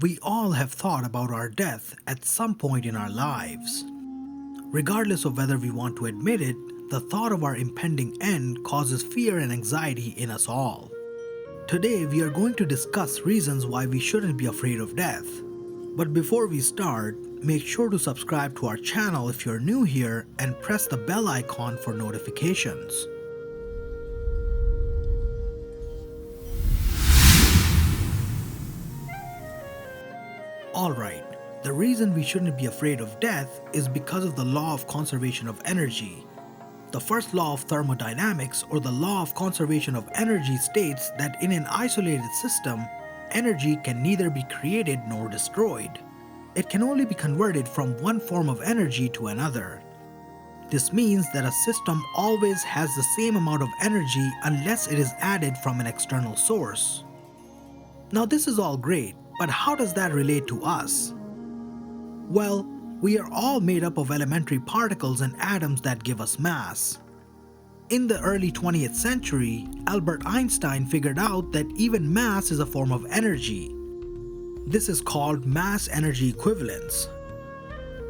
We all have thought about our death at some point in our lives. Regardless of whether we want to admit it, the thought of our impending end causes fear and anxiety in us all. Today, we are going to discuss reasons why we shouldn't be afraid of death. But before we start, make sure to subscribe to our channel if you're new here and press the bell icon for notifications. Alright, the reason we shouldn't be afraid of death is because of the law of conservation of energy. The first law of thermodynamics, or the law of conservation of energy, states that in an isolated system, energy can neither be created nor destroyed. It can only be converted from one form of energy to another. This means that a system always has the same amount of energy unless it is added from an external source. Now this is all great, but how does that relate to us? Well, we are all made up of elementary particles and atoms that give us mass. In the early 20th century, Albert Einstein figured out that even mass is a form of energy. This is called mass-energy equivalence.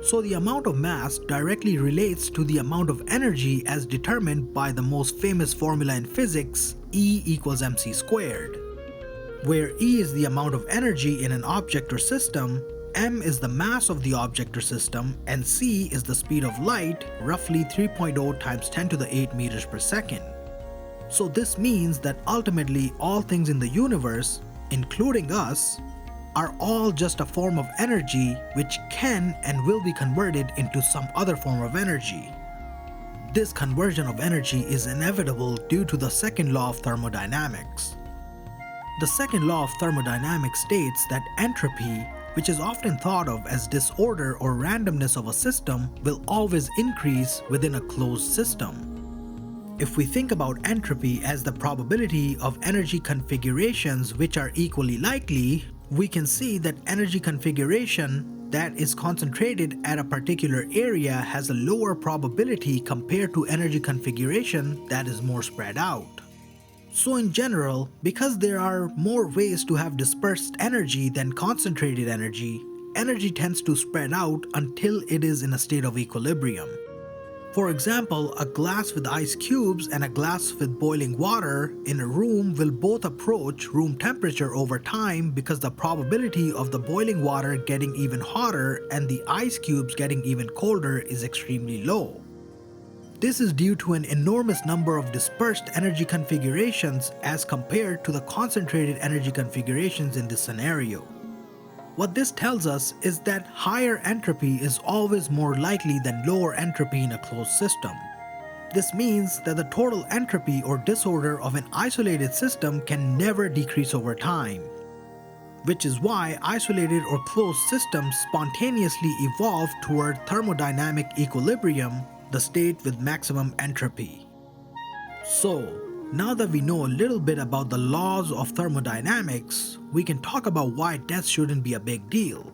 So the amount of mass directly relates to the amount of energy as determined by the most famous formula in physics, E equals mc squared. Where E is the amount of energy in an object or system, m is the mass of the object or system, and c is the speed of light, roughly 3.0 times 10 to the 8 meters per second. So this means that ultimately all things in the universe, including us, are all just a form of energy which can and will be converted into some other form of energy. This conversion of energy is inevitable due to the second law of thermodynamics. The second law of thermodynamics states that entropy, which is often thought of as disorder or randomness of a system, will always increase within a closed system. If we think about entropy as the probability of energy configurations which are equally likely, we can see that energy configuration that is concentrated at a particular area has a lower probability compared to energy configuration that is more spread out. So in general, because there are more ways to have dispersed energy than concentrated energy, energy tends to spread out until it is in a state of equilibrium. For example, a glass with ice cubes and a glass with boiling water in a room will both approach room temperature over time because the probability of the boiling water getting even hotter and the ice cubes getting even colder is extremely low. This is due to an enormous number of dispersed energy configurations as compared to the concentrated energy configurations in this scenario. What this tells us is that higher entropy is always more likely than lower entropy in a closed system. This means that the total entropy or disorder of an isolated system can never decrease over time, which is why isolated or closed systems spontaneously evolve toward thermodynamic equilibrium, the state with maximum entropy. So, now that we know a little bit about the laws of thermodynamics, we can talk about why death shouldn't be a big deal.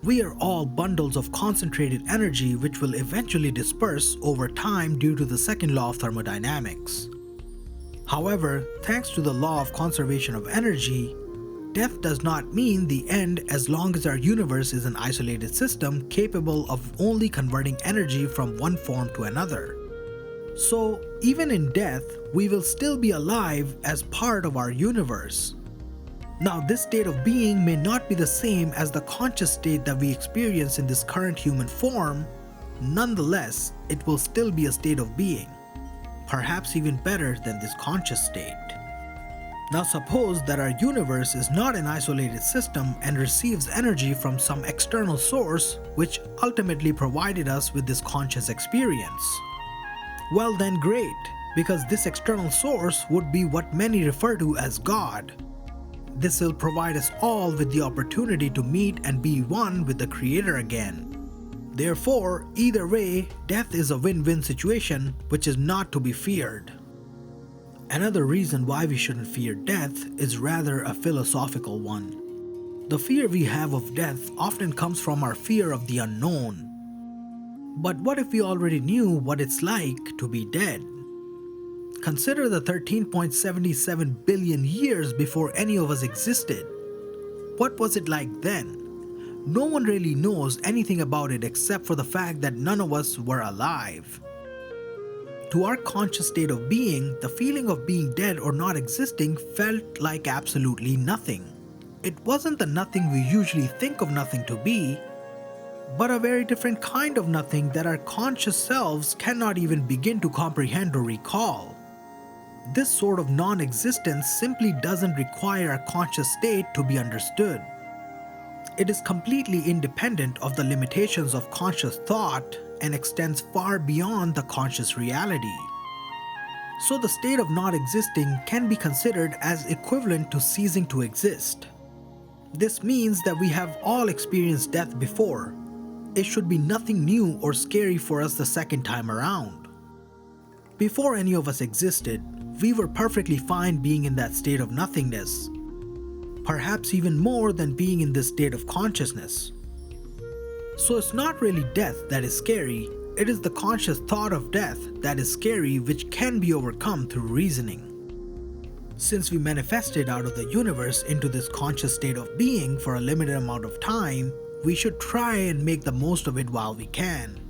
We are all bundles of concentrated energy which will eventually disperse over time due to the second law of thermodynamics. However, thanks to the law of conservation of energy, death does not mean the end as long as our universe is an isolated system capable of only converting energy from one form to another. So, even in death, we will still be alive as part of our universe. Now, this state of being may not be the same as the conscious state that we experience in this current human form. Nonetheless, it will still be a state of being, perhaps even better than this conscious state. Now suppose that our universe is not an isolated system and receives energy from some external source which ultimately provided us with this conscious experience. Well then great, because this external source would be what many refer to as God. This will provide us all with the opportunity to meet and be one with the Creator again. Therefore, either way, death is a win-win situation which is not to be feared. Another reason why we shouldn't fear death is rather a philosophical one. The fear we have of death often comes from our fear of the unknown. But what if we already knew what it's like to be dead? Consider the 13.77 billion years before any of us existed. What was it like then? No one really knows anything about it except for the fact that none of us were alive. To our conscious state of being, the feeling of being dead or not existing felt like absolutely nothing. It wasn't the nothing we usually think of nothing to be, but a very different kind of nothing that our conscious selves cannot even begin to comprehend or recall. This sort of non-existence simply doesn't require a conscious state to be understood. It is completely independent of the limitations of conscious thought and extends far beyond the conscious reality. So the state of not existing can be considered as equivalent to ceasing to exist. This means that we have all experienced death before. It should be nothing new or scary for us the second time around. Before any of us existed, we were perfectly fine being in that state of nothingness, perhaps even more than being in this state of consciousness. So it's not really death that is scary, it is the conscious thought of death that is scary, which can be overcome through reasoning. Since we manifested out of the universe into this conscious state of being for a limited amount of time, we should try and make the most of it while we can.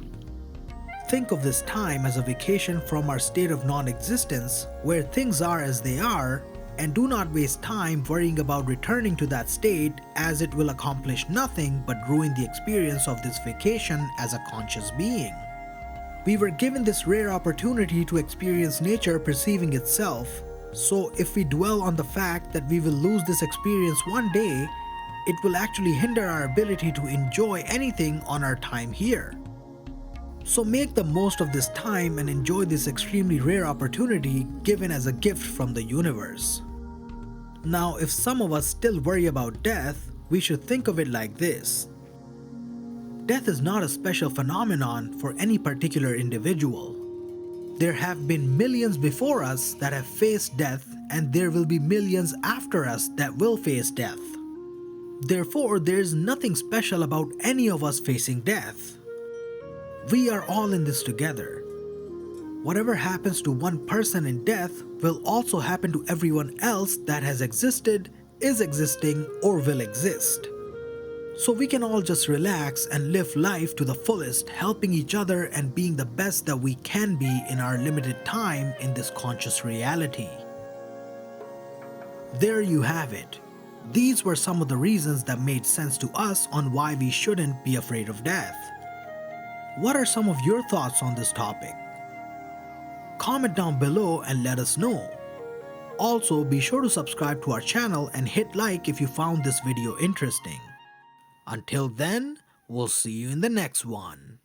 Think of this time as a vacation from our state of non-existence, where things are as they are, and do not waste time worrying about returning to that state, as it will accomplish nothing but ruin the experience of this vacation as a conscious being. We were given this rare opportunity to experience nature perceiving itself, so if we dwell on the fact that we will lose this experience one day, it will actually hinder our ability to enjoy anything on our time here. So make the most of this time and enjoy this extremely rare opportunity given as a gift from the universe. Now, if some of us still worry about death, we should think of it like this. Death is not a special phenomenon for any particular individual. There have been millions before us that have faced death, and there will be millions after us that will face death. Therefore, there is nothing special about any of us facing death. We are all in this together. Whatever happens to one person in death will also happen to everyone else that has existed, is existing, or will exist. So we can all just relax and live life to the fullest, helping each other and being the best that we can be in our limited time in this conscious reality. There you have it. These were some of the reasons that made sense to us on why we shouldn't be afraid of death. What are some of your thoughts on this topic? Comment down below and let us know. Also, be sure to subscribe to our channel and hit like if you found this video interesting. Until then, we'll see you in the next one.